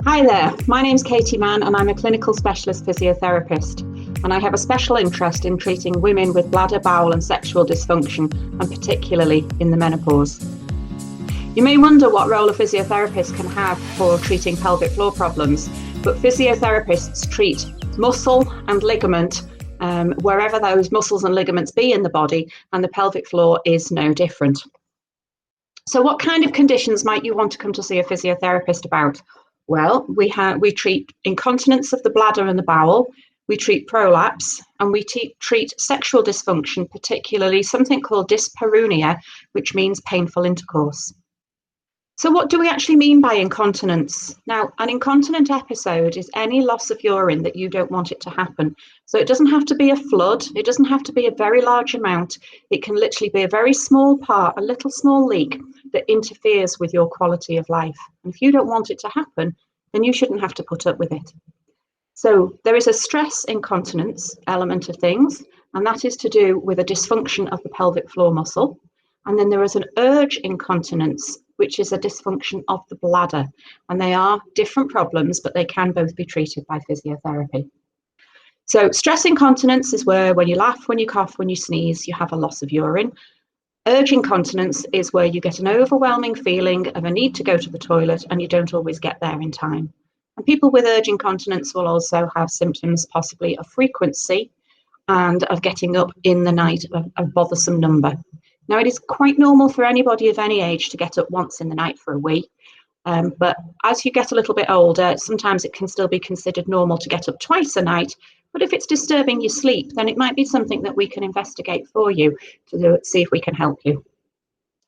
Hi there, my name's Katie Mann and I'm a clinical specialist physiotherapist, and I have a special interest in treating women with bladder, bowel and sexual dysfunction, and particularly in the menopause. You may wonder what role a physiotherapist can have for treating pelvic floor problems, but physiotherapists treat muscle and ligament wherever those muscles and ligaments be in the body, and the pelvic floor is no different. So what kind of conditions might you want to come to see a physiotherapist about? Well, we treat incontinence of the bladder and the bowel, we treat prolapse, and we treat sexual dysfunction, particularly something called dyspareunia, which means painful intercourse. So what do we actually mean by incontinence? Now, an incontinent episode is any loss of urine that you don't want it to happen. So it doesn't have to be a flood, it doesn't have to be a very large amount, it can literally be a very small part, a little small leak that interferes with your quality of life. And if you don't want it to happen, then you shouldn't have to put up with it. So there is a stress incontinence element of things, and that is to do with a dysfunction of the pelvic floor muscle. And then there is an urge incontinence, which is a dysfunction of the bladder. And they are different problems, but they can both be treated by physiotherapy. So stress incontinence is where when you laugh, when you cough, when you sneeze, you have a loss of urine. Urge incontinence is where you get an overwhelming feeling of a need to go to the toilet and you don't always get there in time. And people with urge incontinence will also have symptoms possibly of frequency and of getting up in the night of a bothersome number. Now, it is quite normal for anybody of any age to get up once in the night for a wee, but as you get a little bit older, sometimes it can still be considered normal to get up twice a night. But if it's disturbing your sleep, then it might be something that we can investigate for you to see if we can help you.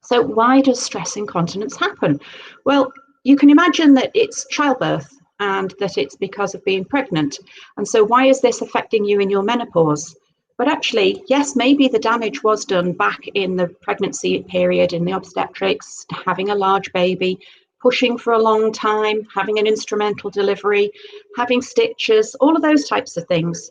So why does stress incontinence happen? Well, you can imagine that it's childbirth and that it's because of being pregnant. And so why is this affecting you in your menopause? But actually, yes, maybe the damage was done back in the pregnancy period, in the obstetrics, having a large baby, pushing for a long time, having an instrumental delivery, having stitches, all of those types of things.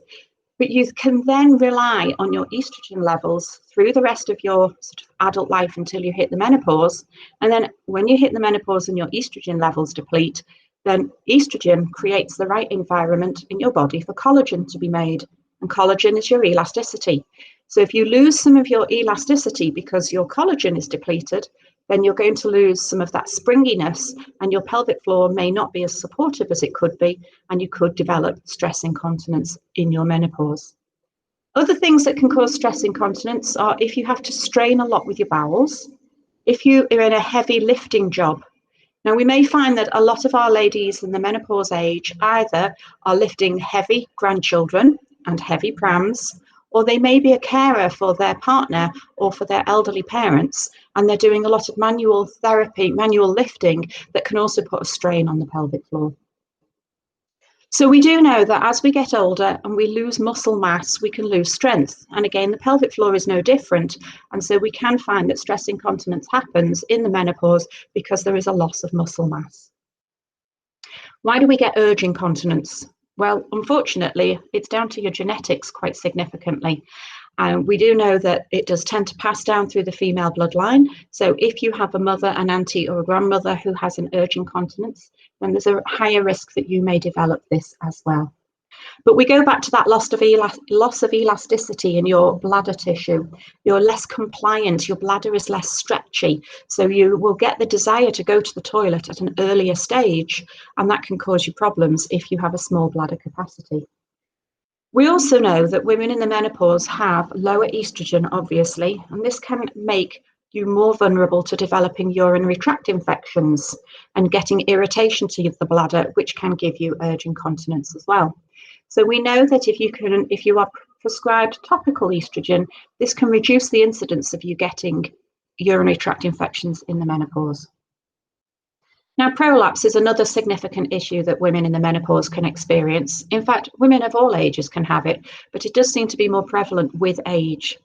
But you can then rely on your estrogen levels through the rest of your sort of adult life until you hit the menopause. And then when you hit the menopause and your estrogen levels deplete, then estrogen creates the right environment in your body for collagen to be made. And collagen is your elasticity. So if you lose some of your elasticity because your collagen is depleted, then you're going to lose some of that springiness, and your pelvic floor may not be as supportive as it could be, and you could develop stress incontinence in your menopause. Other things that can cause stress incontinence are if you have to strain a lot with your bowels, if you are in a heavy lifting job. Now, we may find that a lot of our ladies in the menopause age either are lifting heavy grandchildren and heavy prams, or they may be a carer for their partner or for their elderly parents, and they're doing a lot of manual therapy, manual lifting that can also put a strain on the pelvic floor. So we do know that as we get older and we lose muscle mass, we can lose strength. And again, the pelvic floor is no different. And so we can find that stress incontinence happens in the menopause because there is a loss of muscle mass. Why do we get urge incontinence? Well, unfortunately, it's down to your genetics quite significantly. We do know that it does tend to pass down through the female bloodline. So if you have a mother, an auntie, or a grandmother who has an urge incontinence, then there's a higher risk that you may develop this as well. But we go back to that loss of elasticity in your bladder tissue. You're less compliant, your bladder is less stretchy, so you will get the desire to go to the toilet at an earlier stage, and that can cause you problems if you have a small bladder capacity. We also know that women in the menopause have lower estrogen, obviously, and this can make you more vulnerable to developing urinary tract infections and getting irritation to the bladder, which can give you urge incontinence as well. So we know that if you are prescribed topical estrogen, this can reduce the incidence of you getting urinary tract infections in the menopause. Now, prolapse is another significant issue that women in the menopause can experience. In fact, women of all ages can have it, but it does seem to be more prevalent with age.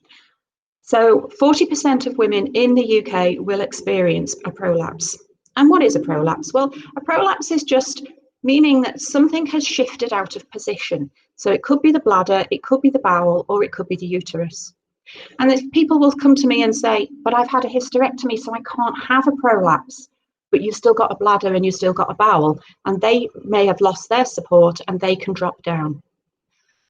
So 40% of women in the UK will experience a prolapse. And what is a prolapse? Well, a prolapse is just meaning that something has shifted out of position. So it could be the bladder, it could be the bowel, or it could be the uterus. And people will come to me and say, but I've had a hysterectomy, so I can't have a prolapse. but you've still got a bladder and you've still got a bowel, and they may have lost their support and they can drop down.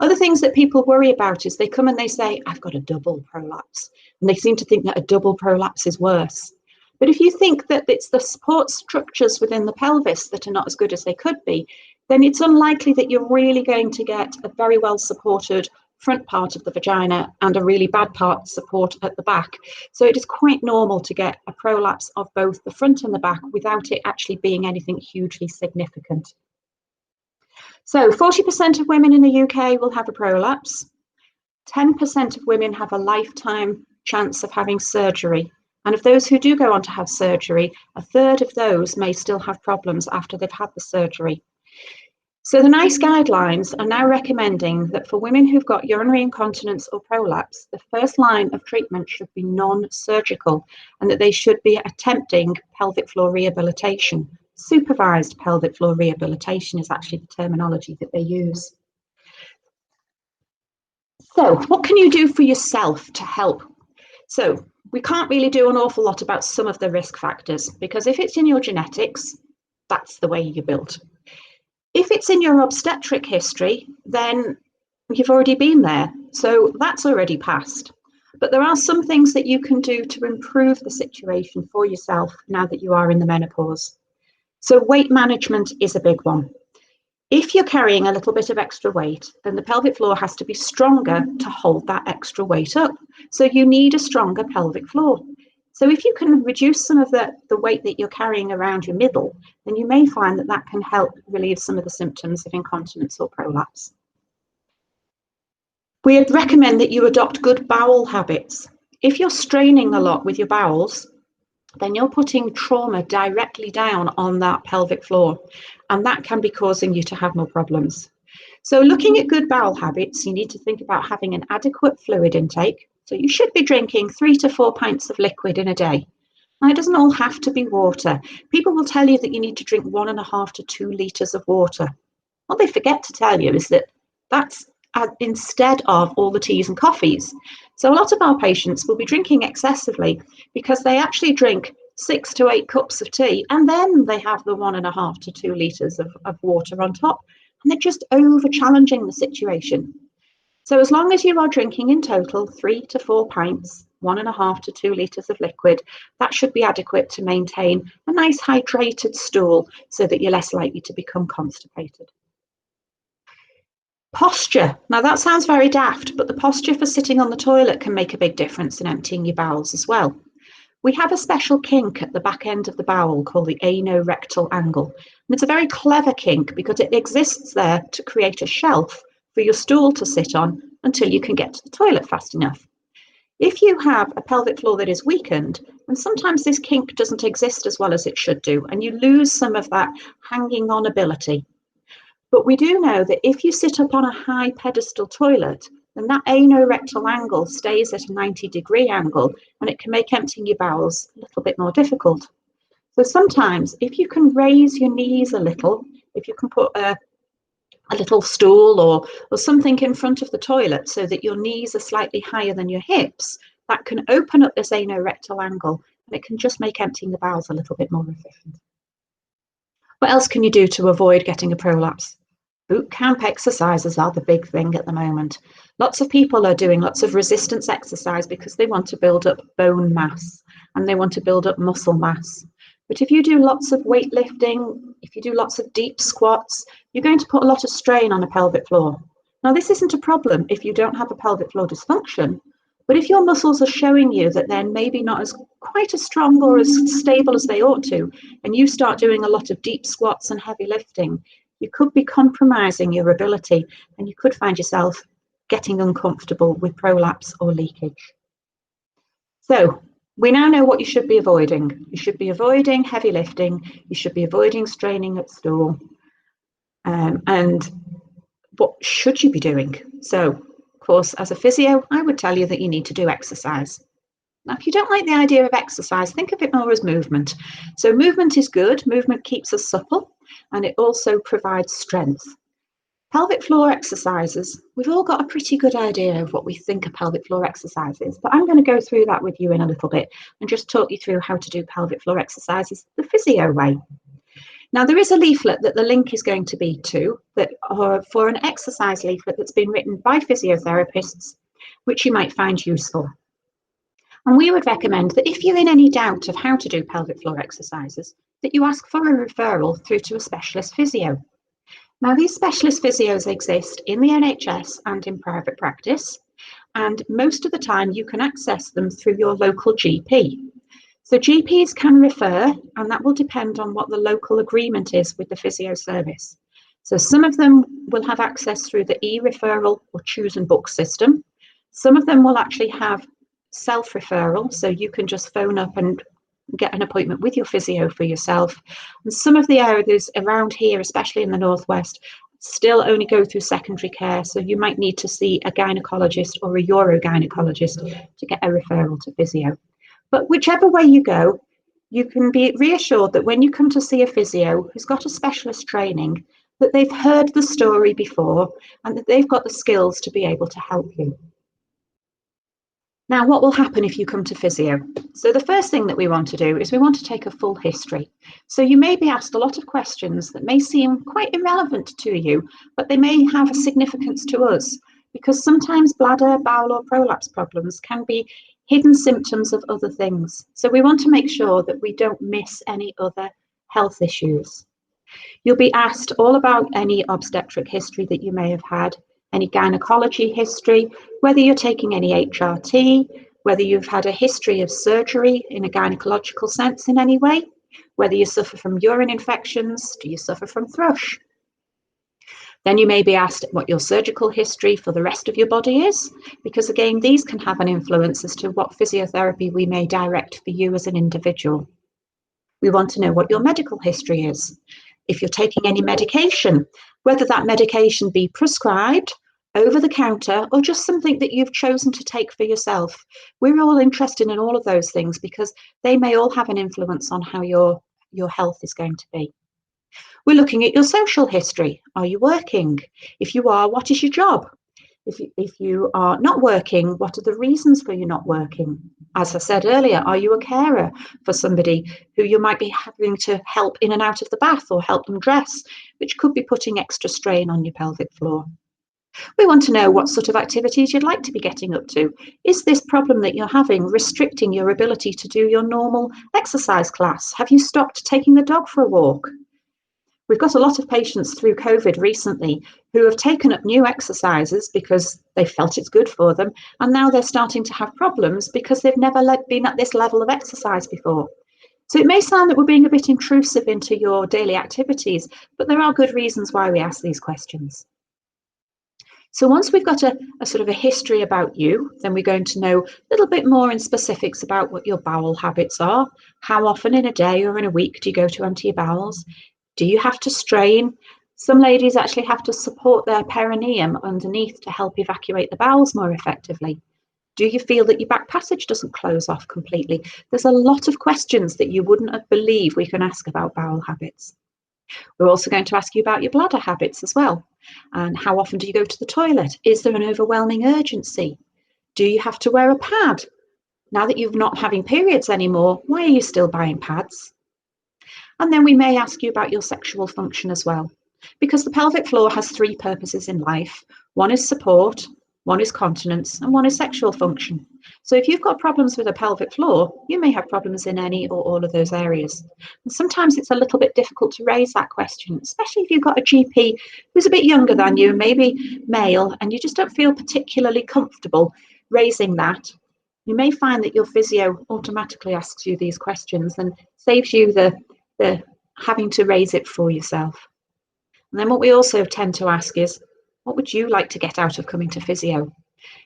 Other things that people worry about is they come and they say, I've got a double prolapse, and they seem to think that a double prolapse is worse. But if you think that it's the support structures within the pelvis that are not as good as they could be, then it's unlikely that you're really going to get a very well supported front part of the vagina and a really bad part support at the back. So it is quite normal to get a prolapse of both the front and the back without it actually being anything hugely significant. So 40% of women in the UK will have a prolapse. 10% of women have a lifetime chance of having surgery. And of those who do go on to have surgery, a third of those may still have problems after they've had the surgery. So the NICE guidelines are now recommending that for women who've got urinary incontinence or prolapse, the first line of treatment should be non-surgical, and that they should be attempting pelvic floor rehabilitation. Supervised pelvic floor rehabilitation is actually the terminology that they use. So what can you do for yourself to help? So we can't really do an awful lot about some of the risk factors, because if it's in your genetics, that's the way you're built. If it's in your obstetric history, then you've already been there, so that's already passed. But there are some things that you can do to improve the situation for yourself now that you are in the menopause. So weight management is a big one. If you're carrying a little bit of extra weight, then the pelvic floor has to be stronger to hold that extra weight up. So you need a stronger pelvic floor. So if you can reduce some of the weight that you're carrying around your middle, then you may find that that can help relieve some of the symptoms of incontinence or prolapse. We would recommend that you adopt good bowel habits. If you're straining a lot with your bowels, then you're putting trauma directly down on that pelvic floor, and that can be causing you to have more problems. So looking at good bowel habits, you need to think about having an adequate fluid intake. So you should be drinking 3 to 4 pints of liquid in a day. Now, it doesn't all have to be water. People will tell you that you need to drink 1.5 to 2 litres of water. What they forget to tell you is that that's instead of all the teas and coffees. So a lot of our patients will be drinking excessively because they actually drink 6 to 8 cups of tea, and then they have the 1.5 to 2 litres of water on top, and they're just over challenging the situation. So as long as you are drinking in total 3 to 4 pints, 1.5 to 2 litres of liquid, that should be adequate to maintain a nice hydrated stool so that you're less likely to become constipated. Posture. Now that sounds very daft, but the posture for sitting on the toilet can make a big difference in emptying your bowels as well. We have a special kink at the back end of the bowel called the anorectal angle. And it's a very clever kink because it exists there to create a shelf for your stool to sit on until you can get to the toilet fast enough. If you have a pelvic floor that is weakened, then sometimes this kink doesn't exist as well as it should do, and you lose some of that hanging on ability. But we do know that if you sit up on a high pedestal toilet, then that anorectal angle stays at a 90-degree angle, and it can make emptying your bowels a little bit more difficult. So sometimes if you can raise your knees a little, if you can put a little stool or something in front of the toilet so that your knees are slightly higher than your hips, that can open up this anorectal angle, and it can just make emptying the bowels a little bit more efficient. What else can you do to avoid getting a prolapse? Boot camp exercises are the big thing at the moment. Lots of people are doing lots of resistance exercise because they want to build up bone mass and they want to build up muscle mass. But if you do lots of weightlifting, if you do lots of deep squats, you're going to put a lot of strain on a pelvic floor. Now, this isn't a problem if you don't have a pelvic floor dysfunction, but if your muscles are showing you that they're maybe not quite as strong or as stable as they ought to, and you start doing a lot of deep squats and heavy lifting, you could be compromising your ability, and you could find yourself getting uncomfortable with prolapse or leakage. So we now know what you should be avoiding. You should be avoiding heavy lifting. You should be avoiding straining at stool. And what should you be doing? So, of course, as a physio, I would tell you that you need to do exercise. Now, if you don't like the idea of exercise, think of it more as movement. So movement is good. Movement keeps us supple, and it also provides strength. Pelvic floor exercises, we've all got a pretty good idea of what we think a pelvic floor exercise is, but I'm going to go through that with you in a little bit and just talk you through how to do pelvic floor exercises the physio way. Now, there is a leaflet that the link is going to be to, that for an exercise leaflet that's been written by physiotherapists, which you might find useful. And we would recommend that if you're in any doubt of how to do pelvic floor exercises, that you ask for a referral through to a specialist physio. Now, these specialist physios exist in the NHS and in private practice, and most of the time you can access them through your local GP. So GPs can refer, and that will depend on what the local agreement is with the physio service. So some of them will have access through the e-referral or choose and book system. Some of them will actually have self-referral, so you can just phone up and get an appointment with your physio for yourself. And some of the areas around here, especially in the Northwest, still only go through secondary care, so you might need to see a gynecologist or a urogynecologist to get a referral to physio. But whichever way you go, you can be reassured that when you come to see a physio who's got a specialist training, that they've heard the story before and that they've got the skills to be able to help you. Now, what will happen if you come to physio? So the first thing that we want to do is we want to take a full history. So you may be asked a lot of questions that may seem quite irrelevant to you, but they may have a significance to us, because sometimes bladder, bowel or prolapse problems can be hidden symptoms of other things. So we want to make sure that we don't miss any other health issues. You'll be asked all about any obstetric history that you may have had, any gynecology history, whether you're taking any HRT, whether you've had a history of surgery in a gynecological sense in any way, whether you suffer from urine infections, do you suffer from thrush? Then you may be asked what your surgical history for the rest of your body is, because again, these can have an influence as to what physiotherapy we may direct for you as an individual. We want to know what your medical history is. If you're taking any medication, whether that medication be prescribed, over the counter, or just something that you've chosen to take for yourself. We're all interested in all of those things because they may all have an influence on how your health is going to be. We're looking at your social history. Are you working? If you are, what is your job? If you are not working, what are the reasons for you not working? As I said earlier, are you a carer for somebody who you might be having to help in and out of the bath or help them dress, which could be putting extra strain on your pelvic floor? We want to know what sort of activities you'd like to be getting up to. Is this problem that you're having restricting your ability to do your normal exercise class? Have you stopped taking the dog for a walk? We've got a lot of patients through COVID recently who have taken up new exercises because they felt it's good for them, and now they're starting to have problems because they've never been at this level of exercise before. So it may sound that we're being a bit intrusive into your daily activities, but there are good reasons why we ask these questions. So once we've got a sort of a history about you, then we're going to know a little bit more in specifics about what your bowel habits are. How often in a day or in a week do you go to empty your bowels? Do you have to strain? Some ladies actually have to support their perineum underneath to help evacuate the bowels more effectively. Do you feel that your back passage doesn't close off completely? There's a lot of questions that you wouldn't believe we can ask about bowel habits. We're also going to ask you about your bladder habits as well. And how often do you go to the toilet? Is there an overwhelming urgency? Do you have to wear a pad? Now that you're not having periods anymore, why are you still buying pads? And then we may ask you about your sexual function as well, because the pelvic floor has three purposes in life. One is support, one is continence, and one is sexual function. So if you've got problems with a pelvic floor, you may have problems in any or all of those areas. And sometimes it's a little bit difficult to raise that question, especially if you've got a GP who's a bit younger than you, maybe male, and you just don't feel particularly comfortable raising that. You may find that your physio automatically asks you these questions and saves you the having to raise it for yourself. And then what we also tend to ask is, what would you like to get out of coming to physio?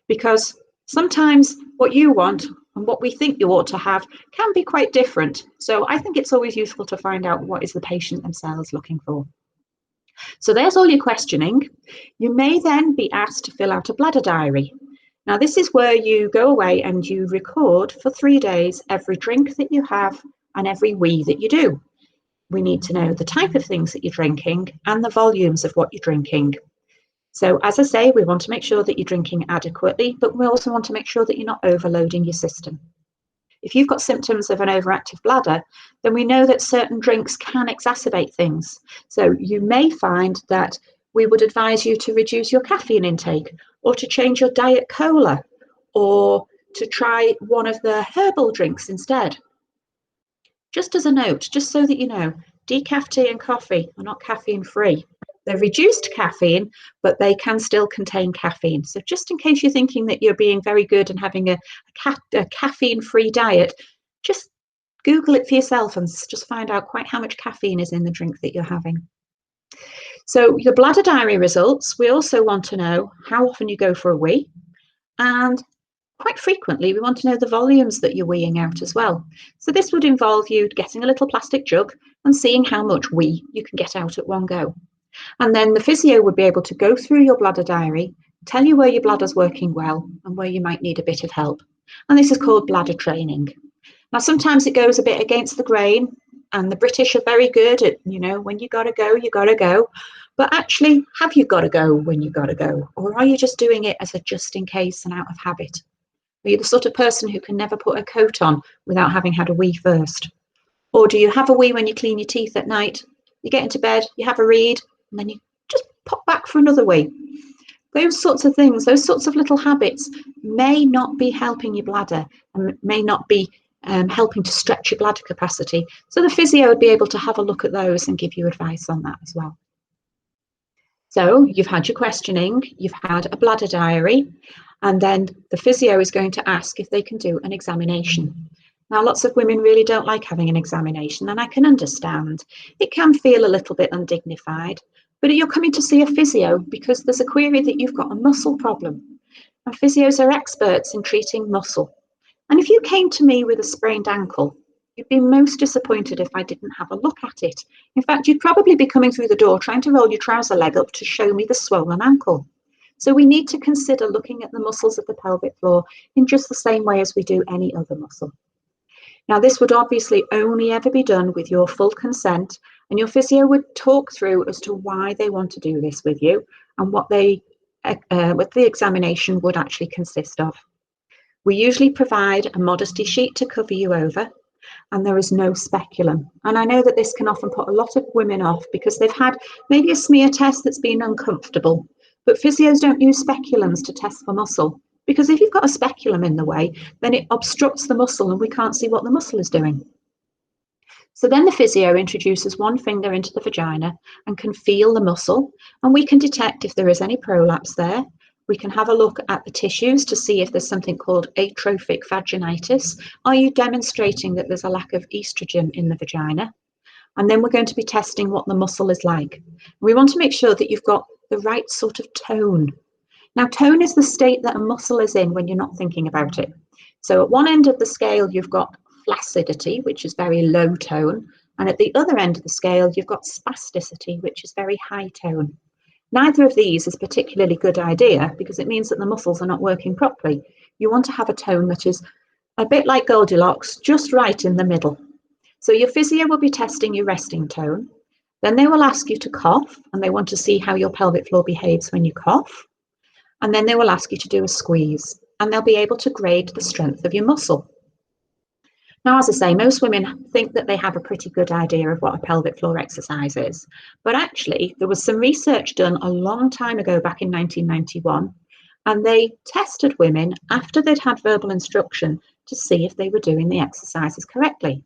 Because sometimes what you want and what we think you ought to have can be quite different. So I think it's always useful to find out what is the patient themselves looking for. So there's all your questioning. You may then be asked to fill out a bladder diary. Now this is where you go away and you record for 3 days every drink that you have and every wee that you do. We need to know the type of things that you're drinking and the volumes of what you're drinking. So as I say, we want to make sure that you're drinking adequately, but we also want to make sure that you're not overloading your system. If you've got symptoms of an overactive bladder, then we know that certain drinks can exacerbate things. So you may find that we would advise you to reduce your caffeine intake, or to change your diet cola, or to try one of the herbal drinks instead. Just as a note, just so that you know, decaf tea and coffee are not caffeine free. They're reduced caffeine, but they can still contain caffeine. So just in case you're thinking that you're being very good and having a caffeine-free diet, just Google it for yourself and just find out quite how much caffeine is in the drink that you're having. So your bladder diary results, we also want to know how often you go for a wee, and quite frequently we want to know the volumes that you're weeing out as well. So this would involve you getting a little plastic jug and seeing how much wee you can get out at one go. And then the physio would be able to go through your bladder diary, tell you where your bladder's working well and where you might need a bit of help. And this is called bladder training. Now, sometimes it goes a bit against the grain, and the British are very good at, when you got to go, you got to go. But actually, have you got to go when you got to go? Or are you just doing it as a just in case and out of habit? Are you the sort of person who can never put a coat on without having had a wee first? Or do you have a wee when you clean your teeth at night? You get into bed, you have a read, and then you just pop back for another wee. Those sorts of things, those sorts of little habits may not be helping your bladder and may not be helping to stretch your bladder capacity. So the physio would be able to have a look at those and give you advice on that as well. So you've had your questioning, you've had a bladder diary, and then the physio is going to ask if they can do an examination. Now, lots of women really don't like having an examination, and I can understand. It can feel a little bit undignified, but you're coming to see a physio because there's a query that you've got a muscle problem. And physios are experts in treating muscle. And if you came to me with a sprained ankle, you'd be most disappointed if I didn't have a look at it. In fact, you'd probably be coming through the door trying to roll your trouser leg up to show me the swollen ankle. So we need to consider looking at the muscles of the pelvic floor in just the same way as we do any other muscle. Now, this would obviously only ever be done with your full consent, and your physio would talk through as to why they want to do this with you and what the examination would actually consist of. We usually provide a modesty sheet to cover you over, and there is no speculum. And I know that this can often put a lot of women off because they've had maybe a smear test that's been uncomfortable, but physios don't use speculums to test for muscle. Because if you've got a speculum in the way, then it obstructs the muscle and we can't see what the muscle is doing. So then the physio introduces one finger into the vagina and can feel the muscle, and we can detect if there is any prolapse there. We can have a look at the tissues to see if there's something called atrophic vaginitis. Are you demonstrating that there's a lack of estrogen in the vagina? And then we're going to be testing what the muscle is like. We want to make sure that you've got the right sort of tone. Now, tone is the state that a muscle is in when you're not thinking about it. So at one end of the scale, you've got flaccidity, which is very low tone. And at the other end of the scale, you've got spasticity, which is very high tone. Neither of these is a particularly good idea because it means that the muscles are not working properly. You want to have a tone that is a bit like Goldilocks, just right in the middle. So your physio will be testing your resting tone. Then they will ask you to cough, and they want to see how your pelvic floor behaves when you cough. And then they will ask you to do a squeeze, and they'll be able to grade the strength of your muscle. Now, as I say, most women think that they have a pretty good idea of what a pelvic floor exercise is. But actually, there was some research done a long time ago, back in 1991, and they tested women after they'd had verbal instruction to see if they were doing the exercises correctly.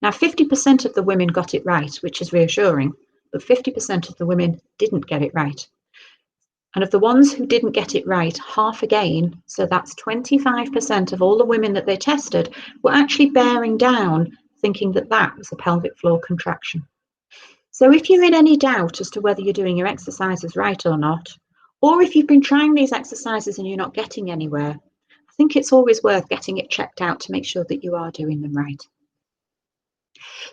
Now, 50% of the women got it right, which is reassuring, but 50% of the women didn't get it right. And of the ones who didn't get it right, half again, so that's 25% of all the women that they tested, were actually bearing down, thinking that that was a pelvic floor contraction. So if you're in any doubt as to whether you're doing your exercises right or not, or if you've been trying these exercises and you're not getting anywhere, I think it's always worth getting it checked out to make sure that you are doing them right.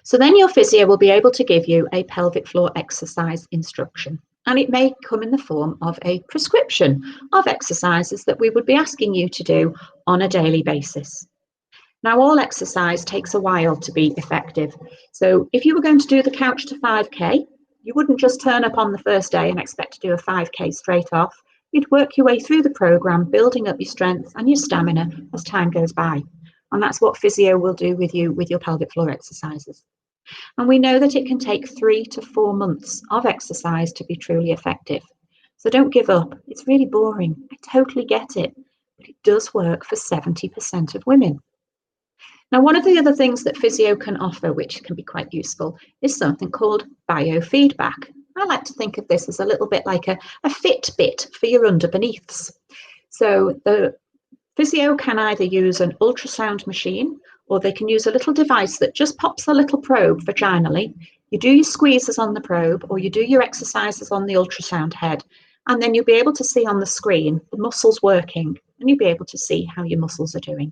So then your physio will be able to give you a pelvic floor exercise instruction. And it may come in the form of a prescription of exercises that we would be asking you to do on a daily basis. Now, all exercise takes a while to be effective. So if you were going to do the couch to 5K, You wouldn't just turn up on the first day and expect to do a 5K straight off. You'd work your way through the programme, building up your strength and your stamina as time goes by. And that's what physio will do with you with your pelvic floor exercises. And we know that it can take 3 to 4 months of exercise to be truly effective. So don't give up. It's really boring. I totally get it. But it does work for 70% of women. Now, one of the other things that physio can offer, which can be quite useful, is something called biofeedback. I like to think of this as a little bit like a Fitbit for your underbeneaths. So the physio can either use an ultrasound machine, or they can use a little device that just pops a little probe vaginally. You do your squeezes on the probe, or you do your exercises on the ultrasound head, and then you'll be able to see on the screen the muscles working, and you'll be able to see how your muscles are doing.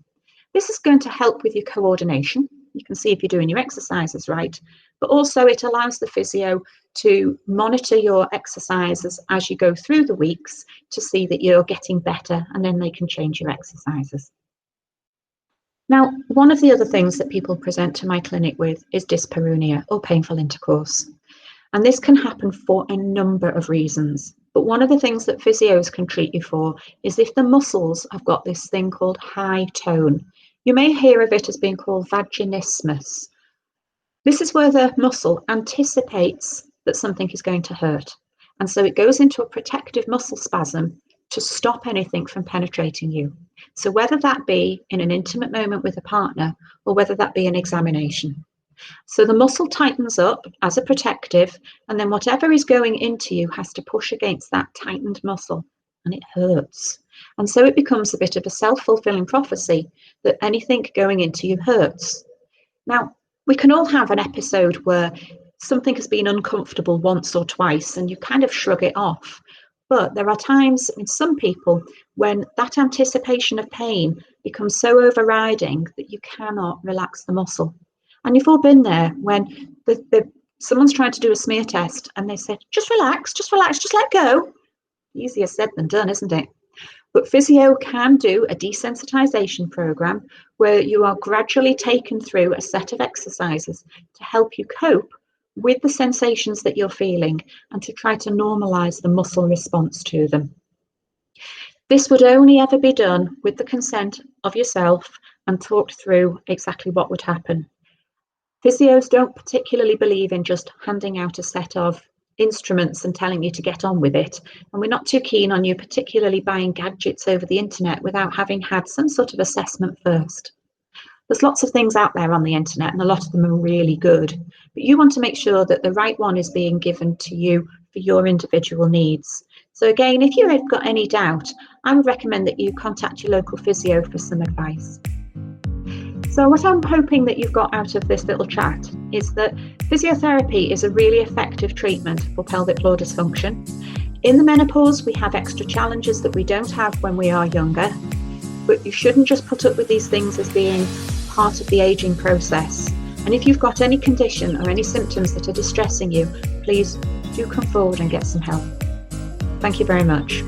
This is going to help with your coordination. You can see if you're doing your exercises right, but also it allows the physio to monitor your exercises as you go through the weeks to see that you're getting better, and then they can change your exercises. Now, one of the other things that people present to my clinic with is dyspareunia, or painful intercourse. And this can happen for a number of reasons. But one of the things that physios can treat you for is if the muscles have got this thing called high tone. You may hear of it as being called vaginismus. This is where the muscle anticipates that something is going to hurt. And so it goes into a protective muscle spasm to stop anything from penetrating you. So whether that be in an intimate moment with a partner, or whether that be an examination. So the muscle tightens up as a protective, and then whatever is going into you has to push against that tightened muscle, and it hurts. And so it becomes a bit of a self-fulfilling prophecy that anything going into you hurts. Now, we can all have an episode where something has been uncomfortable once or twice and you kind of shrug it off. But there are times in some people when that anticipation of pain becomes so overriding that you cannot relax the muscle. And you've all been there when someone's trying to do a smear test and they said, just relax, just let go. Easier said than done, isn't it? But physio can do a desensitization program where you are gradually taken through a set of exercises to help you cope with the sensations that you're feeling and to try to normalize the muscle response to them. This would only ever be done with the consent of yourself and talked through exactly what would happen. Physios don't particularly believe in just handing out a set of instruments and telling you to get on with it. And we're not too keen on you particularly buying gadgets over the internet without having had some sort of assessment first. There's lots of things out there on the internet and a lot of them are really good, but you want to make sure that the right one is being given to you for your individual needs. So again, if you've got any doubt, I would recommend that you contact your local physio for some advice. So what I'm hoping that you've got out of this little chat is that physiotherapy is a really effective treatment for pelvic floor dysfunction. In the menopause, we have extra challenges that we don't have when we are younger, but you shouldn't just put up with these things as being part of the aging process. And if you've got any condition or any symptoms that are distressing you, please do come forward and get some help. Thank you very much.